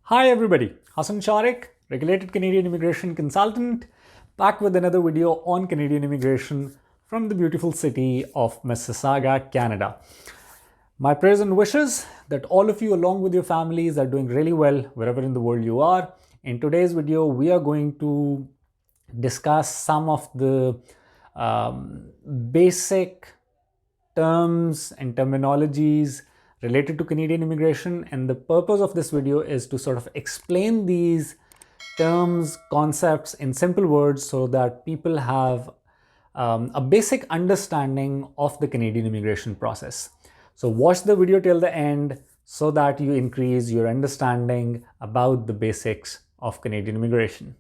Hi everybody, Hassan Sharik, regulated Canadian immigration consultant, back with another video on Canadian immigration from the beautiful city of Mississauga, Canada. My prayers and wishes that all of you along with your families are doing really well wherever in the world you are. In today's video, we are going to discuss some of the basic terms and terminologies related to Canadian immigration, and the purpose of this video is to sort of explain these terms, concepts in simple words so that people have a basic understanding of the Canadian immigration process. So watch the video till the end so that you increase your understanding about the basics of Canadian immigration.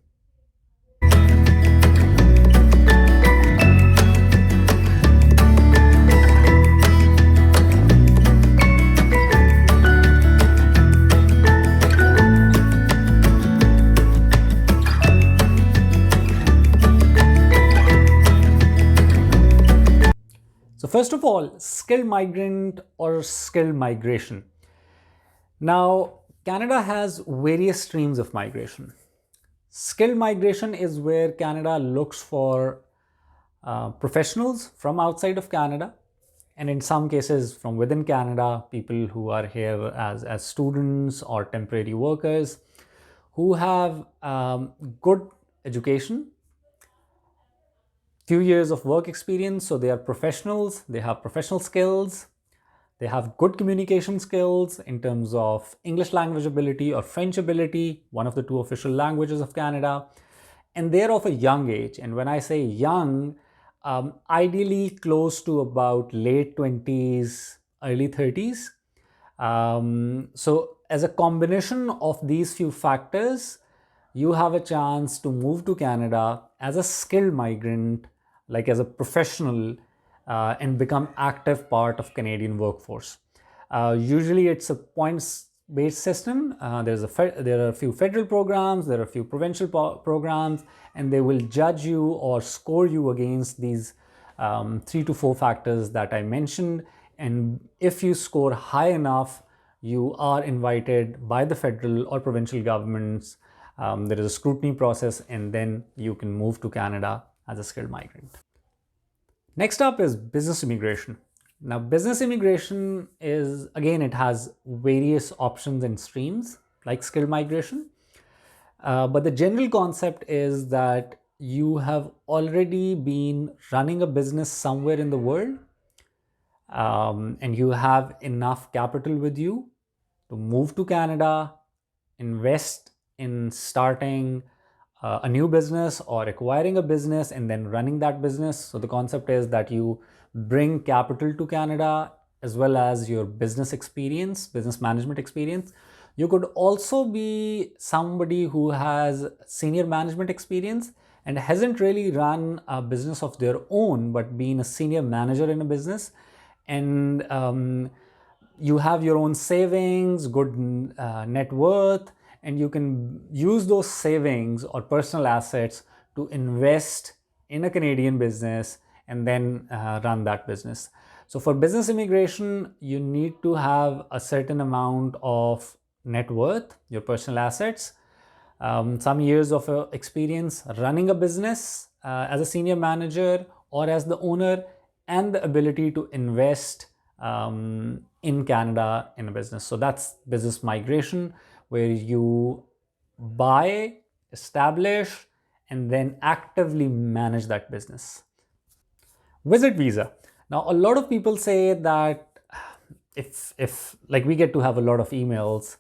So first of all, skilled migrant or skilled migration. Now, Canada has various streams of migration. Skilled migration is where Canada looks for professionals from outside of Canada, and in some cases from within Canada, people who are here as students or temporary workers who have good education, few years of work experience, so they are professionals, they have professional skills, they have good communication skills in terms of English language ability or French ability, one of the two official languages of Canada, and they're of a young age. And when I say young, ideally close to about late 20s, early 30s. So as a combination of these few factors, you have a chance to move to Canada as a skilled migrant, like as a professional, and become active part of Canadian workforce. Usually it's a points-based system. There are a few federal programs, there are a few provincial programs, and they will judge you or score you against these 3 to 4 factors that I mentioned. And if you score high enough, you are invited by the federal or provincial governments. There is a scrutiny process, and then you can move to Canada as a skilled migrant. Next up is business immigration. Now, business immigration is, again, it has various options and streams like skilled migration. But the general concept is that you have already been running a business somewhere in the world, and you have enough capital with you to move to Canada, invest in starting a new business or acquiring a business and then running that business. So the concept is that you bring capital to Canada as well as your business experience, business management experience. You could also be somebody who has senior management experience and hasn't really run a business of their own, but been a senior manager in a business. And you have your own savings, good net worth, and you can use those savings or personal assets to invest in a Canadian business and then run that business. So for business immigration, you need to have a certain amount of net worth, your personal assets, some years of experience running a business as a senior manager or as the owner, and the ability to invest in Canada in a business. So that's business migration, where you buy, establish, and then actively manage that business. Visit visa. Now, a lot of people say that if like we get to have a lot of emails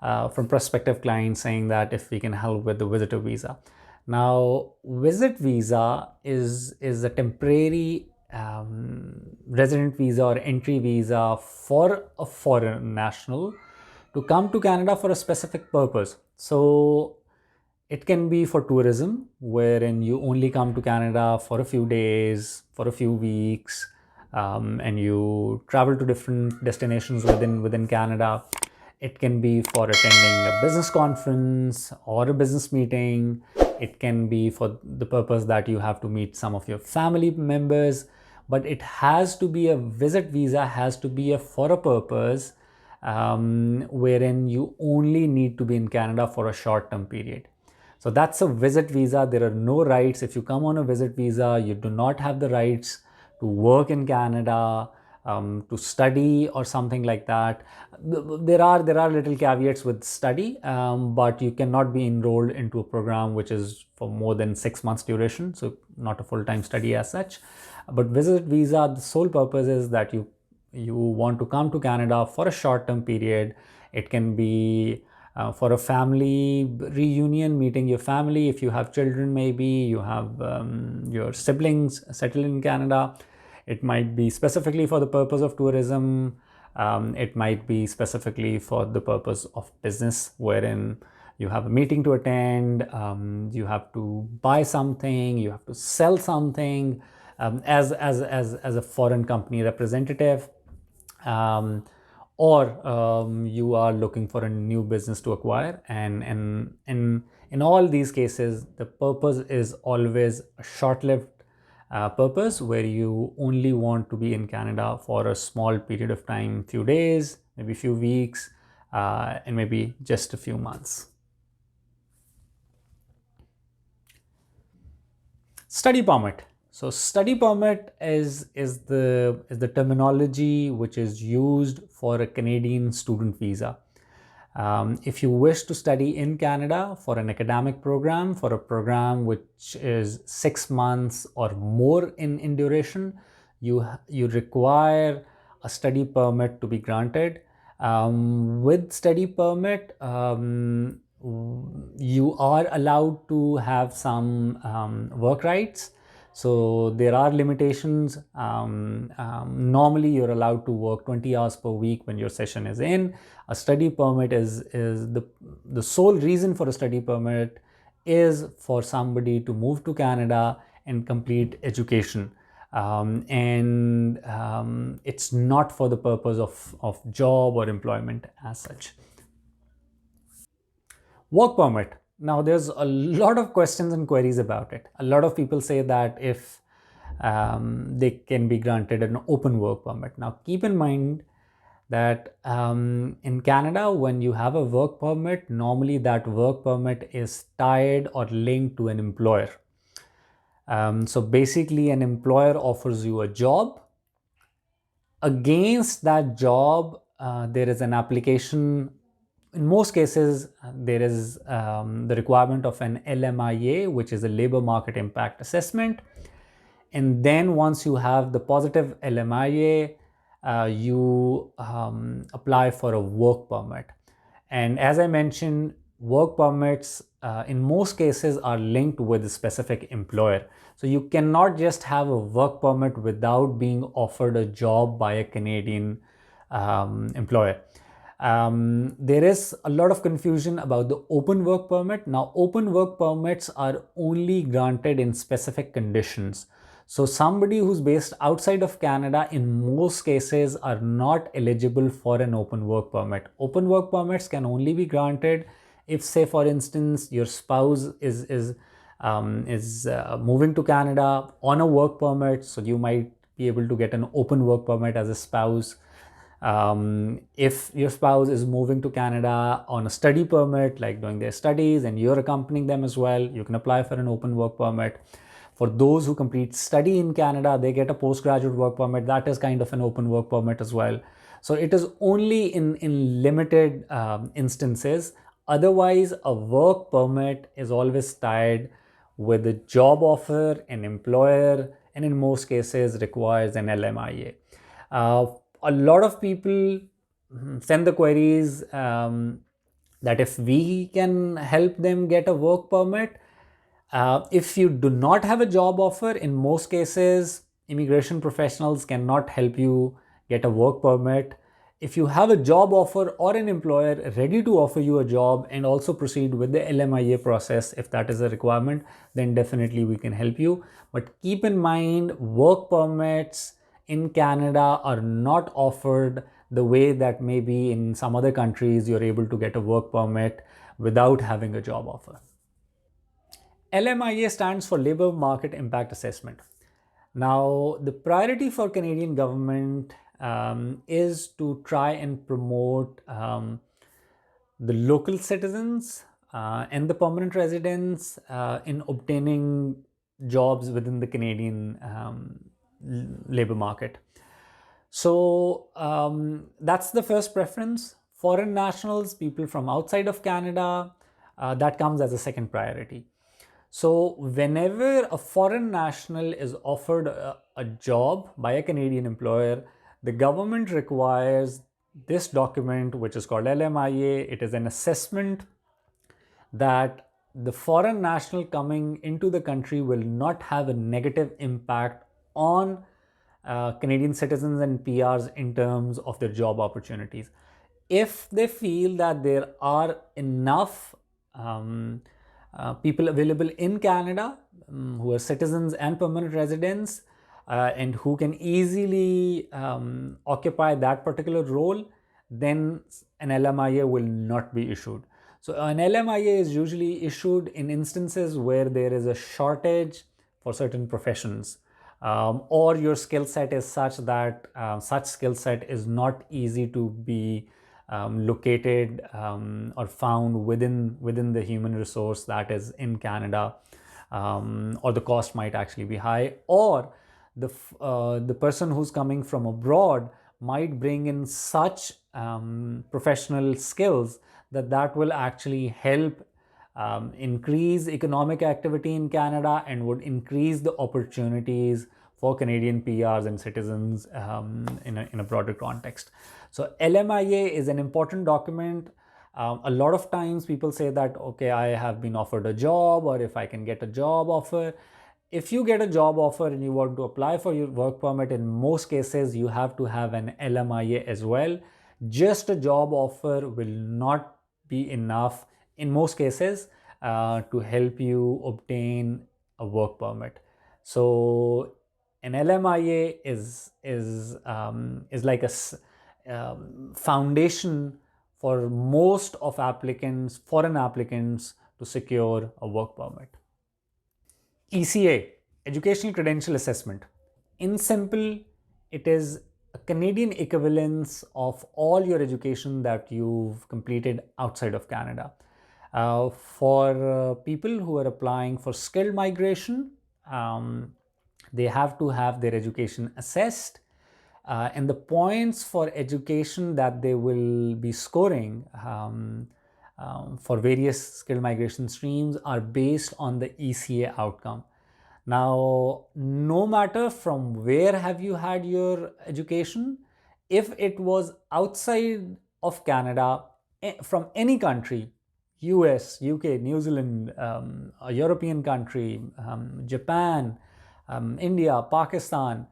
from prospective clients saying that if we can help with the visitor visa. Now, visit visa is a temporary resident visa or entry visa for a foreign national to come to Canada for a specific purpose. So it can be for tourism, wherein you only come to Canada for a few days, for a few weeks, and you travel to different destinations within Canada. It can be for attending a business conference or a business meeting. It can be for the purpose that you have to meet some of your family members, but it has to be a visit visa, has to be for a purpose wherein you only need to be in Canada for a short-term period. So that's a visit visa. There are no rights. If you come on a visit visa, you do not have the rights to work in Canada, to study or something like that. There are little caveats with study, but you cannot be enrolled into a program which is for more than 6 months duration, so not a full-time study as such. But visit visa, the sole purpose is that you want to come to Canada for a short-term period. It can be for a family reunion, meeting your family. If you have children, maybe you have your siblings settled in Canada. It might be specifically for the purpose of tourism. It might be specifically for the purpose of business, wherein you have a meeting to attend, you have to buy something, you have to sell something as a foreign company representative. Or you are looking for a new business to acquire, and in all these cases the purpose is always a short-lived purpose, where you only want to be in Canada for a small period of time, few days, maybe few weeks, and maybe just a few months. Study permit. So study permit is the terminology which is used for a Canadian student visa. If you wish to study in Canada for an academic program, for a program which is 6 months or more in duration, you require a study permit to be granted. With study permit, you are allowed to have some work rights. So there are limitations. Normally, you're allowed to work 20 hours per week when your session is in. A study permit is the sole reason for a study permit is for somebody to move to Canada and complete education. And it's not for the purpose of job or employment as such. Work permit. Now, there's a lot of questions and queries about it. A lot of people say that if they can be granted an open work permit. Now, keep in mind that in Canada, when you have a work permit, normally that work permit is tied or linked to an employer. So basically, an employer offers you a job. Against that job, there is an application. In most cases, there is the requirement of an LMIA, which is a labor market impact assessment. And then once you have the positive LMIA, you apply for a work permit. And as I mentioned, work permits in most cases are linked with a specific employer. So you cannot just have a work permit without being offered a job by a Canadian employer. There is a lot of confusion about the open work permit. Now, open work permits are only granted in specific conditions. So somebody who's based outside of Canada in most cases are not eligible for an open work permit. Open work permits can only be granted if, say, for instance, your spouse is moving to Canada on a work permit. So you might be able to get an open work permit as a spouse. If your spouse is moving to Canada on a study permit, like doing their studies, and you're accompanying them as well, you can apply for an open work permit. For those who complete study in Canada, they get a postgraduate work permit. That is kind of an open work permit as well. So it is only in limited instances. Otherwise, a work permit is always tied with a job offer, an employer, and in most cases requires an LMIA. A lot of people send the queries that if we can help them get a work permit. If you do not have a job offer, in most cases, immigration professionals cannot help you get a work permit. If you have a job offer or an employer ready to offer you a job and also proceed with the LMIA process, if that is a requirement, then definitely we can help you. But keep in mind, work permits in Canada are not offered the way that maybe in some other countries you're able to get a work permit without having a job offer. LMIA stands for Labor Market Impact Assessment. Now, the priority for Canadian government is to try and promote the local citizens and the permanent residents in obtaining jobs within the Canadian labor market. So that's the first preference. Foreign nationals, people from outside of Canada, that comes as a second priority. So whenever a foreign national is offered a job by a Canadian employer, the government requires this document, which is called LMIA. It is an assessment that the foreign national coming into the country will not have a negative impact on Canadian citizens and PRs in terms of their job opportunities. If they feel that there are enough people available in Canada who are citizens and permanent residents and who can easily occupy that particular role, then an LMIA will not be issued. So an LMIA is usually issued in instances where there is a shortage for certain professions, or your skill set is such that such skill set is not easy to be located or found within the human resource that is in Canada, or the cost might actually be high, or the person who's coming from abroad might bring in such professional skills that will actually help increase economic activity in Canada and would increase the opportunities for Canadian PRs and citizens in a broader context. So LMIA is an important document. A lot of times people say that, okay, I have been offered a job, or if I can get a job offer. If you get a job offer and you want to apply for your work permit, in most cases you have to have an LMIA as well. Just a job offer will not be enough in most cases to help you obtain a work permit. So an LMIA is like a foundation for most of applicants, foreign applicants, to secure a work permit. ECA, Educational Credential Assessment. In simple, it is a Canadian equivalence of all your education that you've completed outside of Canada. For people who are applying for skilled migration, they have to have their education assessed, and the points for education that they will be scoring for various skilled migration streams are based on the ECA outcome. Now, no matter from where have you had your education, if it was outside of Canada, from any country, US, UK, New Zealand, a European country, Japan, India, Pakistan,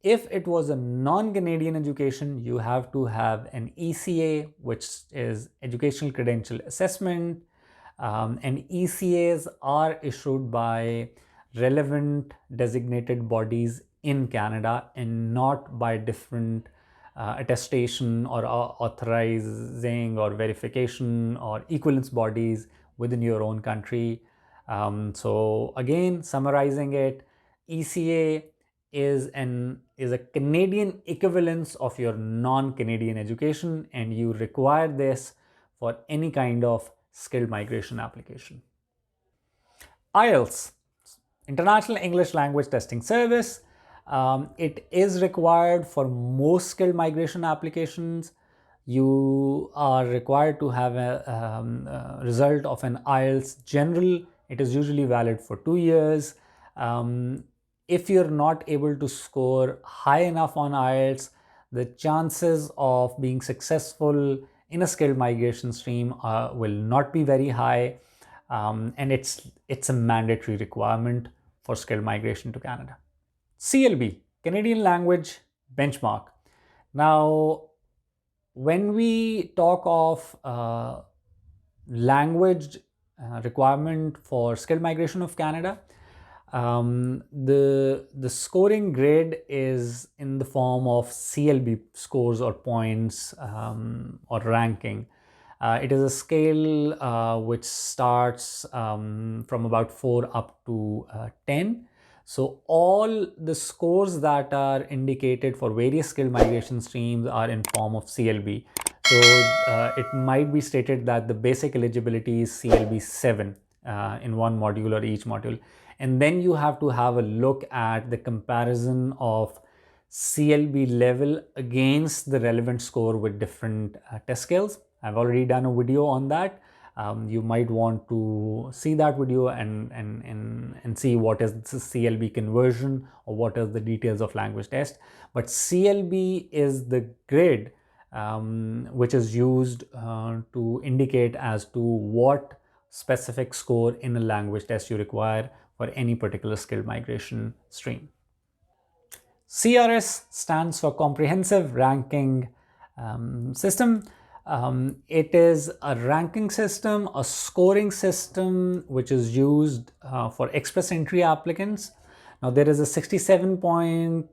if it was a non-Canadian education, you have to have an ECA, which is Educational Credential Assessment. And ECAs are issued by relevant designated bodies in Canada and not by different attestation or authorizing or verification or equivalence bodies within your own country. So again, summarizing it, ECA is a Canadian equivalence of your non-Canadian education, and you require this for any kind of skilled migration application. IELTS, International English Language Testing Service. It is required for most skilled migration applications. You are required to have a result of an IELTS General. It is usually valid for 2 years. If you're not able to score high enough on IELTS, the chances of being successful in a skilled migration stream will not be very high, and it's a mandatory requirement for skilled migration to Canada. CLB, Canadian Language Benchmark. Now, when we talk of language requirement for skilled migration of Canada, the scoring grid is in the form of CLB scores or points or ranking. It is a scale which starts from about 4 up to 10. So all the scores that are indicated for various skilled migration streams are in form of CLB. So it might be stated that the basic eligibility is CLB 7 in one module or each module. And then you have to have a look at the comparison of CLB level against the relevant score with different test scales. I've already done a video on that. You might want to see that video and see what is the CLB conversion or what are the details of language test. But CLB is the grade which is used to indicate as to what specific score in a language test you require for any particular skilled migration stream. CRS stands for Comprehensive Ranking System. It is a ranking system, a scoring system which is used for express entry applicants. Now there is a 67-point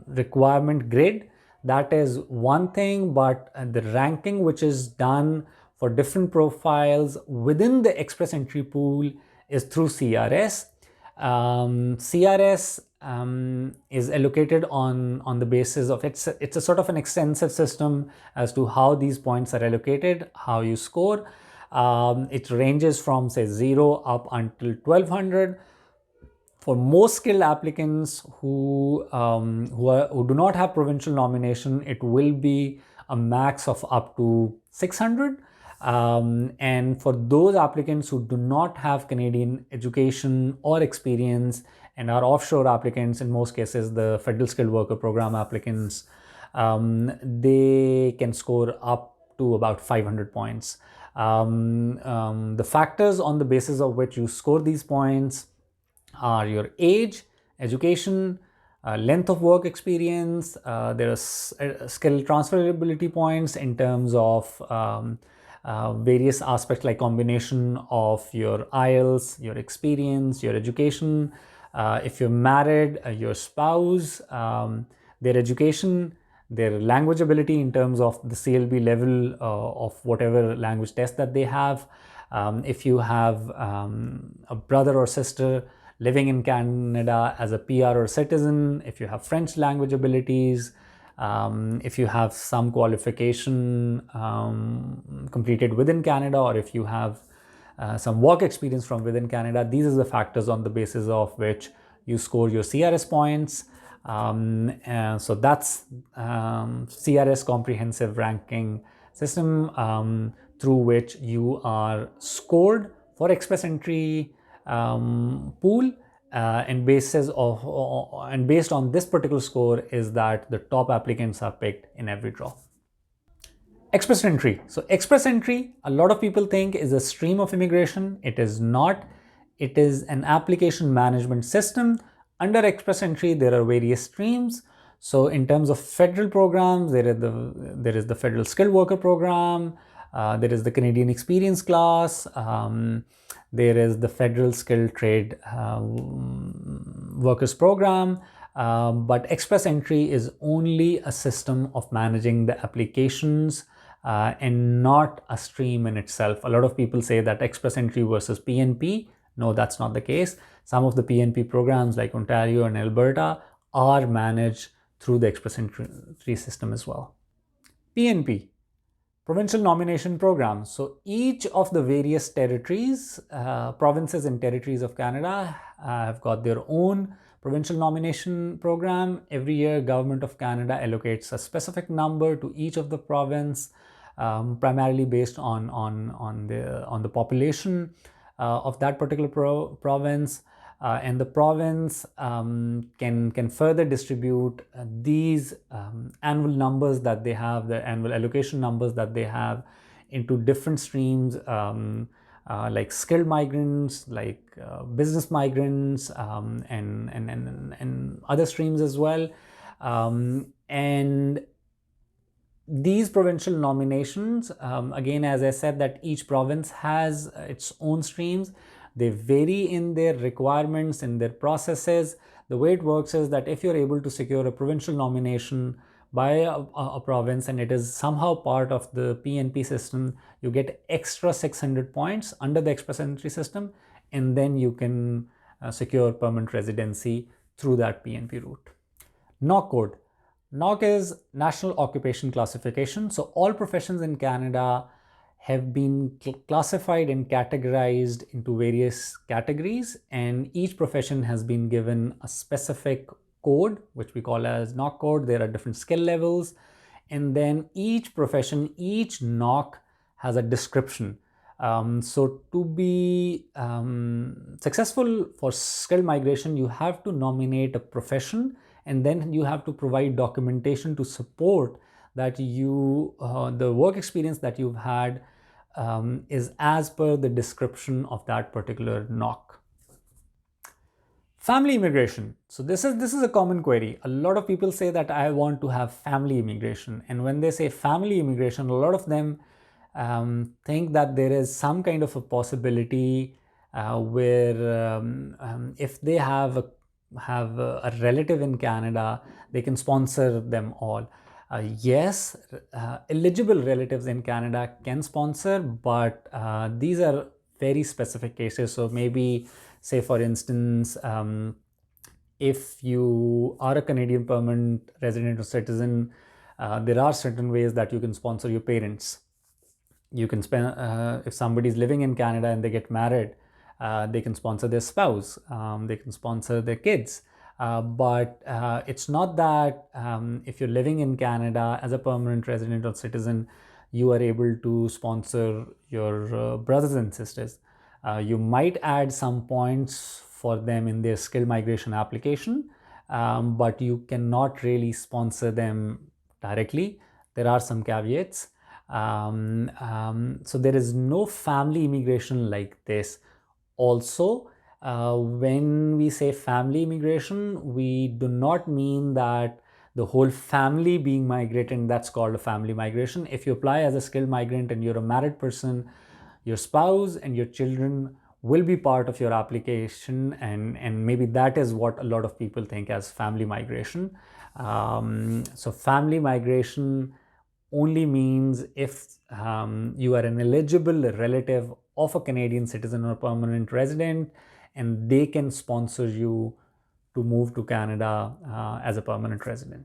requirement grid. That is one thing, but the ranking which is done for different profiles within the express entry pool is through CRS. CRS is allocated on the basis of it's a sort of an extensive system as to how these points are allocated, how you score. It ranges from say 0 up until 1200. For most skilled applicants who do not have provincial nomination, it will be a max of up to 600. And for those applicants who do not have Canadian education or experience and are offshore applicants, in most cases the Federal Skilled Worker Program applicants, they can score up to about 500 points. The factors on the basis of which you score these points are your age, education, length of work experience. There are skill transferability points in terms of various aspects like combination of your IELTS, your experience, your education. If you're married, your spouse, their education, their language ability in terms of the CLB level of whatever language test that they have. If you have a brother or sister living in Canada as a PR or citizen, if you have French language abilities, if you have some qualification completed within Canada, or if you have some work experience from within Canada, these are the factors on the basis of which you score your CRS points. So that's CRS Comprehensive Ranking System through which you are scored for express entry pool, and based on this particular score is that the top applicants are picked in every draw. Express entry. So express entry, a lot of people think is a stream of immigration. It is not. It is an application management system. Under express entry, there are various streams. So in terms of federal programs, there is the Federal Skilled Worker Program, there is the Canadian Experience Class, there is the Federal Skilled Trade Workers Program, but express entry is only a system of managing the applications and not a stream in itself. A lot of people say that express entry versus PNP. No, that's not the case. Some of the PNP programs like Ontario and Alberta are managed through the express entry system as well. PNP, Provincial Nomination Program. So each of the various territories, provinces and territories of Canada have got their own provincial nomination program. Every year, Government of Canada allocates a specific number to each of the province, primarily based on the population of that particular province. And the province can further distribute these annual numbers that they have, the annual allocation numbers that they have, into different streams, like skilled migrants, like business migrants, and other streams as well. And these provincial nominations, again, as I said, that each province has its own streams. They vary in their requirements, in their processes. The way it works is that if you're able to secure a provincial nomination by a province and it is somehow part of the PNP system, you get extra 600 points under the express entry system, and then you can secure permanent residency through that PNP route. NOC code. NOC is National Occupation Classification. So all professions in Canada have been classified and categorized into various categories, and each profession has been given a specific code, which we call as NOC code. There are different skill levels, and then each profession, each NOC has a description. So to be successful for skilled migration, you have to nominate a profession, and then you have to provide documentation to support that the work experience that you've had is as per the description of that particular NOC. Family immigration. So this is a common query. A lot of people say that I want to have family immigration, and when they say family immigration, a lot of them think that there is some kind of a possibility where if they have a relative in Canada, they can sponsor them all. Yes, eligible relatives in Canada can sponsor, but these are very specific cases. So maybe, say for instance, if you are a Canadian permanent resident or citizen, there are certain ways that you can sponsor your parents. You can spend, if somebody is living in Canada and they get married, they can sponsor their spouse, they can sponsor their kids. But it's not that if you're living in Canada as a permanent resident or citizen, you are able to sponsor your brothers and sisters. You might add some points for them in their skilled migration application, but you cannot really sponsor them directly. There are some caveats. So there is no family immigration like this. Also, when we say family immigration, we do not mean that the whole family being migrated, and that's called a family migration. If you apply as a skilled migrant and you're a married person, your spouse and your children will be part of your application, and maybe that is what a lot of people think as family migration. So family migration only means if you are an eligible relative of a Canadian citizen or permanent resident, and they can sponsor you to move to Canada as a permanent resident.